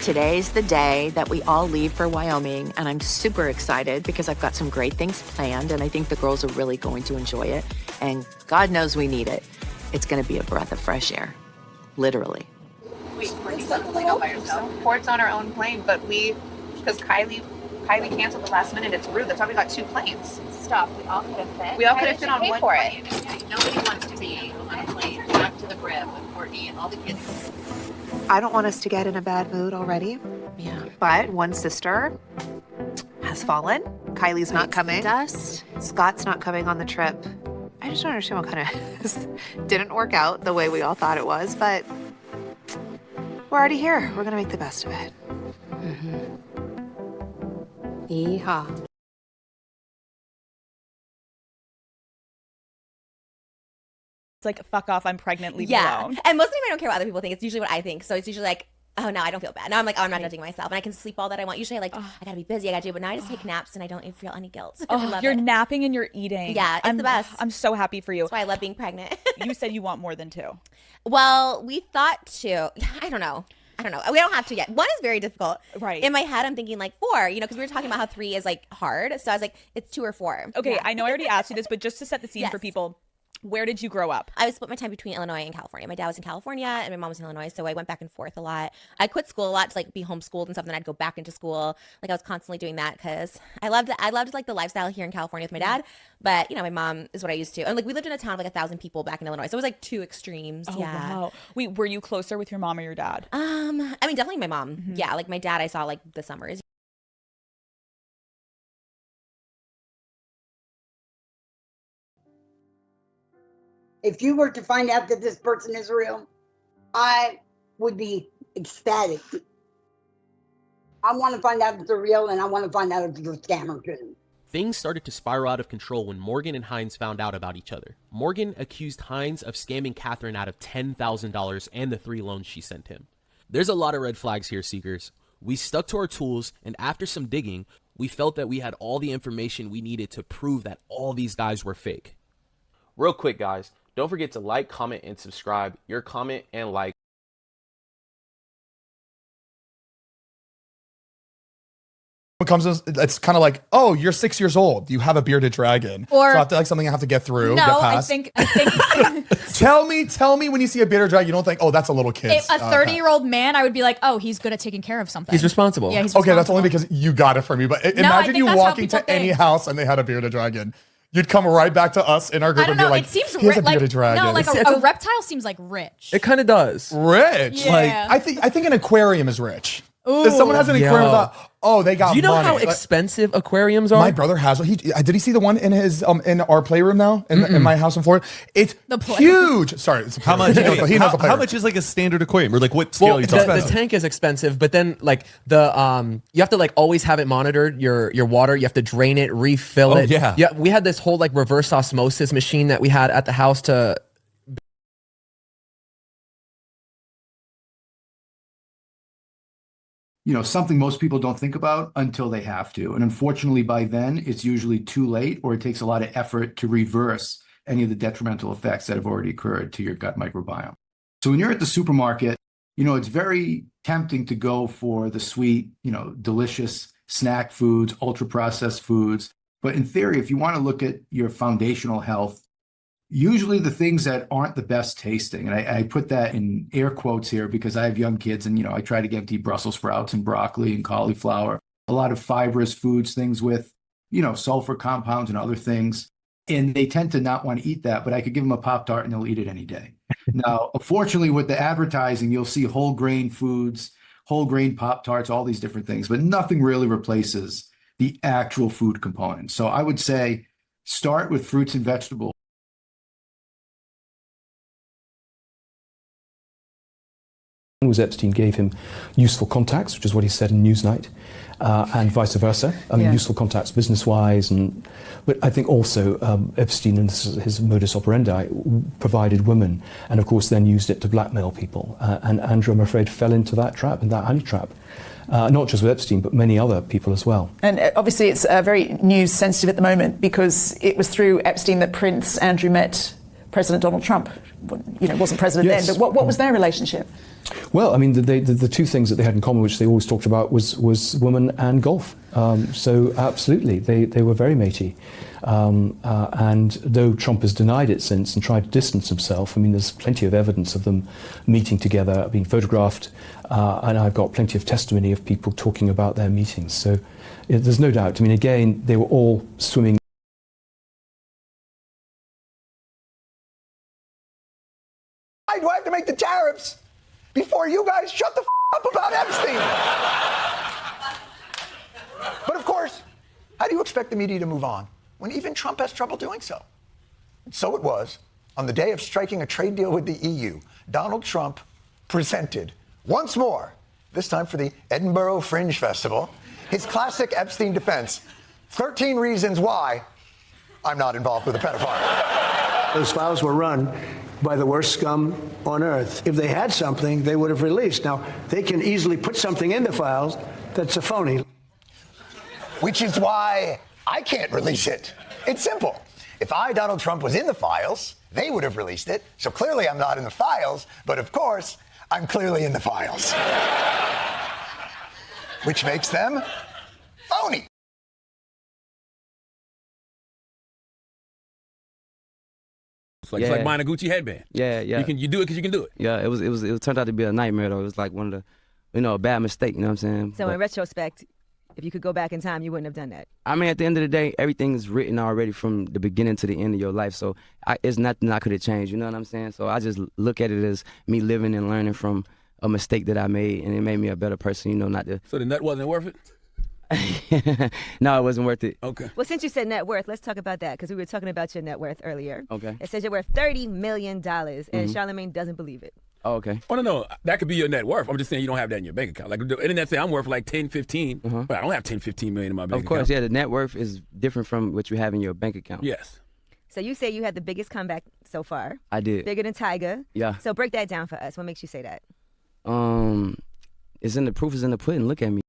Today's the day that we all leave for Wyoming, and I'm super excited because I've got some great things planned, and I think the girls are really going to enjoy it, and God knows we need it. It's going to be a breath of fresh air, literally. Wait, Courtney's not pulling out by herself. Court's on her own plane, but because Kylie canceled the last minute, it's rude. That's why we got 2 planes. Stop. We all could have fit. We all could have fit on one plane. Nobody wants to be on a plane back to the brim with Courtney and all the kids. I don't want us to get in a bad mood already. Yeah. But one sister has fallen. Kylie's not coming. Dust. Scott's not coming on the trip. I just don't understand what kind of didn't work out the way we all thought it was, but we're already here. We're gonna make the best of it. Yeehaw. It's like, fuck off, I'm pregnant, leave me alone. And most of the time I don't care what other people think. It's usually what I think. So it's usually like, oh, no, I don't feel bad. Now I'm like, oh, I'm not judging myself. And I can sleep all that I want. Usually I gotta be busy, I gotta do, but now I just take naps and I don't even feel any guilt. Oh, you're napping and you're eating. Yeah, it's the best. I'm so happy for you. That's why I love being pregnant. You said you want more than 2. Well, we thought 2. I don't know. We don't have to yet. 1 is very difficult. Right. In my head, I'm thinking like 4, because we were talking about how 3 is like hard. So I was like, it's 2 or 4. Okay, Yeah. I know I already asked you this, but just to set the scene for people, where did you grow up? I split my time between Illinois and California. My dad was in California and my mom was in Illinois, so I went back and forth a lot. I quit school a lot to like be homeschooled and stuff, and then I'd go back into school. Like I was constantly doing that because I loved like the lifestyle here in California with my dad. But my mom is what I used to. And like we lived in a town of like 1,000 people back in Illinois, so it was like 2 extremes. Oh, yeah. wow. Wait, were you closer with your mom or your dad? I mean, definitely my mom. Yeah, like my dad I saw like the summers. If you were to find out that this person is real, I would be ecstatic. I want to find out if they're real, and I want to find out if they're a scammer too. Things started to spiral out of control when Morgan and Hines found out about each other. Morgan accused Hines of scamming Catherine out of $10,000 and the 3 loans she sent him. There's a lot of red flags here, Seekers. We stuck to our tools, and after some digging, we felt that we had all the information we needed to prove that all these guys were fake. Real quick, guys. Don't forget to like, comment, and subscribe. Your comment and like comes in, it's kind of like, oh, you're 6 years old, you have a bearded dragon, or so I have to, like something I have to get through. No, get past. I think tell me when you see a bearded dragon, you don't think, oh, that's a little kid. a 30-year-old man, I would be like, oh, he's good at taking care of something. He's responsible. Yeah, he's okay, responsible. that's only because you got it from me. But imagine you walking to any house and they had a bearded dragon. You'd come right back to us in our group and be like, it seems he has a bearded dragon. No, like a reptile seems like rich. It kind of does. Rich. Yeah. Like I think an aquarium is rich. Ooh. If someone has an aquarium, they got money. Do you know how expensive aquariums are? My brother has one. Did he see the one in his in our playroom now in my house in Florida? It's huge. Sorry, it's how much? he knows the how much is like a standard aquarium, or like what scale are you talking about? The tank is expensive, but then like the you have to like always have it monitored. Your water, you have to drain it, refill it. Yeah. We had this whole like reverse osmosis machine that we had at the house to. Something most people don't think about until they have to. And unfortunately, by then, it's usually too late, or it takes a lot of effort to reverse any of the detrimental effects that have already occurred to your gut microbiome. So when you're at the supermarket, it's very tempting to go for the sweet, delicious snack foods, ultra-processed foods. But in theory, if you want to look at your foundational health, usually the things that aren't the best tasting, and I put that in air quotes here because I have young kids and, I try to get them to eat Brussels sprouts and broccoli and cauliflower, a lot of fibrous foods, things with, sulfur compounds and other things. And they tend to not want to eat that, but I could give them a Pop-Tart and they'll eat it any day. Now, unfortunately, with the advertising, you'll see whole grain foods, whole grain Pop-Tarts, all these different things, but nothing really replaces the actual food component. So I would say start with fruits and vegetables. Was Epstein gave him useful contacts, which is what he said in Newsnight, and vice versa. I mean, useful contacts business-wise, but I think also Epstein and his modus operandi provided women, and of course then used it to blackmail people. And Andrew, I'm afraid, fell into that trap, and that honey trap. Not just with Epstein, but many other people as well. And obviously it's very news sensitive at the moment because it was through Epstein that Prince Andrew met President Donald Trump. Wasn't president then, but what was their relationship? Well, I mean, the two things that they had in common, which they always talked about, was women and golf. So absolutely, they were very matey. And though Trump has denied it since and tried to distance himself, I mean, there's plenty of evidence of them meeting together, being photographed, and I've got plenty of testimony of people talking about their meetings. So there's no doubt. I mean, again, they were all swimming. Why do I have to make the tariffs before you guys shut the up about Epstein? But of course, how do you expect the media to move on when even Trump has trouble doing so? And so it was, on the day of striking a trade deal with the EU, Donald Trump presented once more, this time for the Edinburgh Fringe Festival, his classic Epstein defense, 13 reasons why I'm not involved with a pedophile. Those files were run by the worst scum on earth. If they had something, they would have released. Now, they can easily put something in the files that's a phony. Which is why I can't release it. It's simple. If I, Donald Trump, was in the files, they would have released it. So clearly I'm not in the files, but of course, I'm clearly in the files. Which makes them phony. It's like buying a Gucci headband. Yeah. You do it because you can do it. Yeah, it turned out to be a nightmare though. It was like one of the, a bad mistake. You know what I'm saying? So in retrospect, if you could go back in time, you wouldn't have done that. I mean, at the end of the day, everything is written already from the beginning to the end of your life. So it's nothing I could have changed. You know what I'm saying? So I just look at it as me living and learning from a mistake that I made, and it made me a better person. Not to. So the nut wasn't worth it. No, it wasn't worth it. Okay. Well, since you said net worth, let's talk about that because we were talking about your net worth earlier. Okay. It says you're worth $30 million, and Charlemagne doesn't believe it. Oh, okay. Oh, no. That could be your net worth. I'm just saying you don't have that in your bank account. Like the internet say I'm worth like 10, 15, but I don't have 10, 15 million in my bank account. Of course, yeah. The net worth is different from what you have in your bank account. Yes. So you say you had the biggest comeback so far. I did. Bigger than Tiger. Yeah. So break that down for us. What makes you say that? It's in the proof is in the pudding. Look at me.